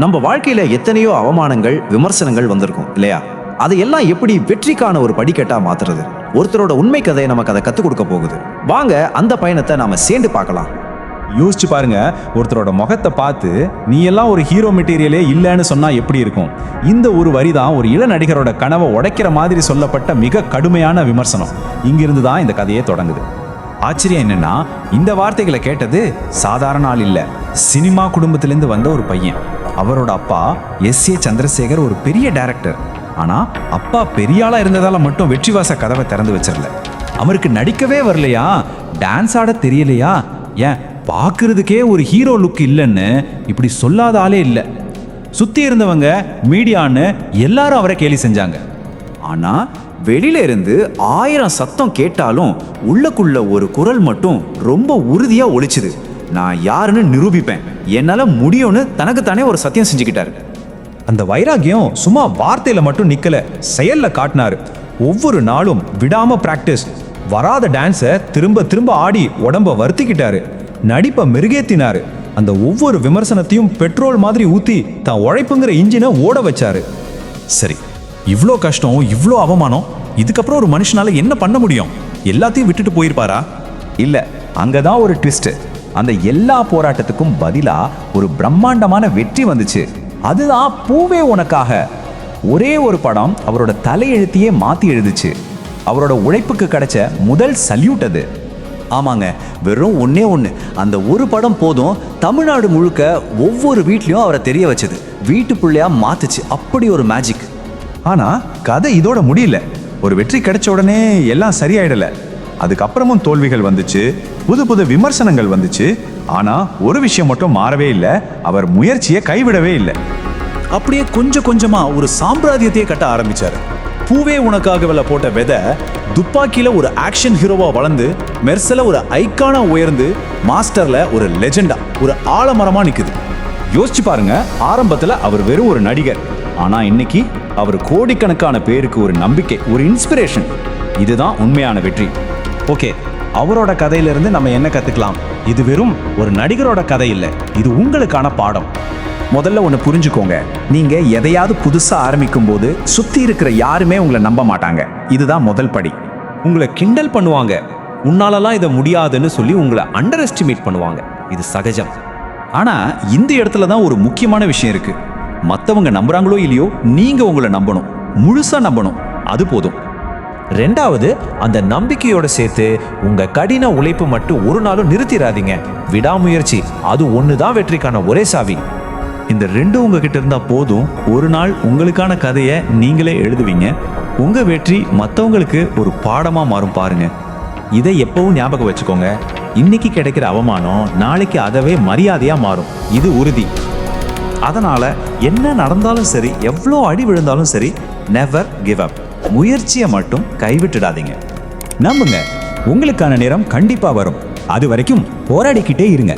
நம்ம வாழ்க்கையில எத்தனையோ அவமானங்கள் விமர்சனங்கள் வந்திருக்கும் இல்லையா? அதையெல்லாம் எப்படி வெற்றிக்கான ஒரு படிக்கட்டா மாத்துறது? ஒருத்தரோட உண்மை கதையை நமக்கு அதை கத்துக் கொடுக்க போகுது. வாங்க அந்த பயணத்தை நாம சேர்ந்து பார்க்கலாம். யோசிச்சு பாருங்க, ஒருத்தரோட முகத்தை பார்த்து நீ எல்லாம் ஒரு ஹீரோ மெட்டீரியலே இல்லைன்னு சொன்னா எப்படி இருக்கும்? இந்த ஒரு வரி தான் ஒரு இள நடிகரோட கனவை உடைக்கிற மாதிரி சொல்லப்பட்ட மிக கடுமையான விமர்சனம். இங்கிருந்து தான் இந்த கதையே தொடங்குது. ஆச்சரியம் என்னன்னா, இந்த வார்த்தைகளை கேட்டது சாதாரண ஆள் இல்ல, சினிமா குடும்பத்திலேருந்து வந்த ஒரு பையன். அவரோட அப்பா எஸ்.ஏ. சந்திரசேகர் ஒரு பெரிய டைரக்டர். ஆனா அப்பா பெரிய ஆளா இருந்ததால மட்டும் வெற்றிவாச கதவை திறந்து வச்சிடல. அவருக்கு நடிக்கவே வரலையா, டான்ஸ் ஆட தெரியலையா, ஏன் பார்க்கறதுக்கே ஒரு ஹீரோ லுக் இல்லைன்னு இப்படி சொல்லாத ஆளே இல்லை. சுத்தி இருந்தவங்க மீடியான்னு எல்லாரும் அவரை கேலி செஞ்சாங்க. ஆனா வெளியில இருந்து 1000 சத்தம் கேட்டாலும் உள்ளக்குள்ள ஒரு குரல் மட்டும் ரொம்ப உறுதியா ஒலிச்சுது. நான் யாருன்னு நிரூபிப்பேன், என்னால முடியும்னு தனக்குத்தானே ஒரு சத்தியம் செஞ்சுக்கிட்டாரு. அந்த வைராகியம் சும்மா வார்த்தையில மட்டும் நிக்கல, செயல்ல காட்டினாரு. ஒவ்வொரு நாளும் விடாம பிராக்டிஸ், வராத டான்ஸை திரும்ப திரும்ப ஆடி உடம்ப வருத்திக்கிட்டாரு. நடிப்பை மெருகேத்தினாரு. அந்த ஒவ்வொரு விமர்சனத்தையும் பெட்ரோல் மாதிரி ஊத்தி தான் உழைப்புங்கிற இன்ஜினை ஓட வச்சாரு. சரி, இவ்வளோ கஷ்டம், இவ்வளோ அவமானம், இதுக்கப்புறம் ஒரு மனுஷனால என்ன பண்ண முடியும்? எல்லாத்தையும் விட்டுட்டு போயிருப்பாரா? இல்ல, அங்கதான் ஒரு ட்விஸ்ட். அந்த எல்லா போராட்டத்துக்கும் பதிலா ஒரு பிரம்மாண்டமான வெற்றி வந்துச்சு. அதுதான் பூவே உனக்காக. ஒரே ஒரு படம் அவரோட தலையெழுத்தையே மாத்தி எழுதுச்சு. அவரோட உழைப்புக்கு கிடைச்ச முதல் சல்யூட் அது. ஆமாங்க, வெறும் ஒன்னே ஒன்று, அந்த ஒரு படம் போதும் தமிழ்நாடு முழுக்க ஒவ்வொரு வீட்லையும் அவரை தெரிய வச்சது, வீட்டு பிள்ளையா மாத்துச்சு. அப்படி ஒரு மேஜிக். ஆனா கதை இதோட முடியல. ஒரு வெற்றி கிடைச்ச உடனே எல்லாம் சரியாயிடல. அதுக்கப்புறமும் தோல்விகள் வந்துச்சு, புது புது விமர்சனங்கள் வந்துச்சு. ஆனா ஒரு விஷயம் மட்டும் மாறவே இல்லை, அவர் முயற்சியை கைவிடவே இல்லை. அப்படியே கொஞ்சம் கொஞ்சமா ஒரு சாம்ராஜ்யத்தையே கட்ட ஆரம்பிச்சாரு. பூவே உனக்காகவில போட்ட விதை துப்பாக்கியில ஒரு ஆக்ஷன் ஹீரோவா வளர்ந்து, மெர்சல ஒரு ஐக்கானா உயர்ந்து, மாஸ்டர்ல ஒரு லெஜெண்டா, ஒரு ஆலமரமா நிக்குது. யோசிச்சு பாருங்க, ஆரம்பத்துல அவர் வெறும் ஒரு நடிகர். ஆனா இன்னைக்கு அவர் கோடிக்கணக்கான பேருக்கு ஒரு நம்பிக்கை, ஒரு இன்ஸ்பிரேஷன். இதுதான் உண்மையான வெற்றி. ஓகே, அவரோட கதையிலிருந்து நம்ம என்ன கத்துக்கலாம்? இது வெறும் ஒரு நடிகரோட கதை இல்லை, இது உங்களுக்கான பாடம். முதல்ல ஒன்று புரிஞ்சுக்கோங்க, நீங்க எதையாவது புதுசா ஆரம்பிக்கும் போது சுத்தி இருக்கிற யாருமே உங்களை நம்ப மாட்டாங்க. இதுதான் முதல் படி. உங்களை கிண்டல் பண்ணுவாங்க, உன்னாலலாம் இதை முடியாதுன்னு சொல்லி உங்களை அண்டர் எஸ்டிமேட் பண்ணுவாங்க. இது சகஜம். ஆனா இந்த இடத்துல தான் ஒரு முக்கியமான விஷயம் இருக்கு. மற்றவங்க நம்புறாங்களோ இல்லையோ, நீங்க உங்களை நம்பணும், முழுசா நம்பணும். அது போதும். ரெண்டாவது, அந்த நம்பிக்கையோட சேர்த்து உங்க கடின உழைப்பு மட்டும் ஒரு நாளும் நிறுத்திடாதீங்க. விடாமுயற்சி, அது ஒண்ணுதான் வெற்றிக்கான ஒரே சாவி. இந்த ரெண்டும் உங்ககிட்ட இருந்தா போதும். ஒரு நாள் உங்களுக்கான கதையை நீங்களே எழுதுவீங்க. உங்க வெற்றி மற்றவங்களுக்கு ஒரு பாடமா மாறும். பாருங்க, இதை எப்பவும் ஞாபகம் வச்சுக்கோங்க. இன்னைக்கு கிடைக்கிற அவமானம் நாளைக்கு அதவே மரியாதையா மாறும், இது உறுதி. அதனால என்ன நடந்தாலும் சரி, எவ்வளோ அடி விழுந்தாலும் சரி, நெவர் கிவ் அப். முயற்சியை மட்டும் கைவிட்டுடாதீங்க. நம்புங்க, உங்களுக்கான நேரம் கண்டிப்பா வரும். அது வரைக்கும் போராடிக்கிட்டே இருங்க.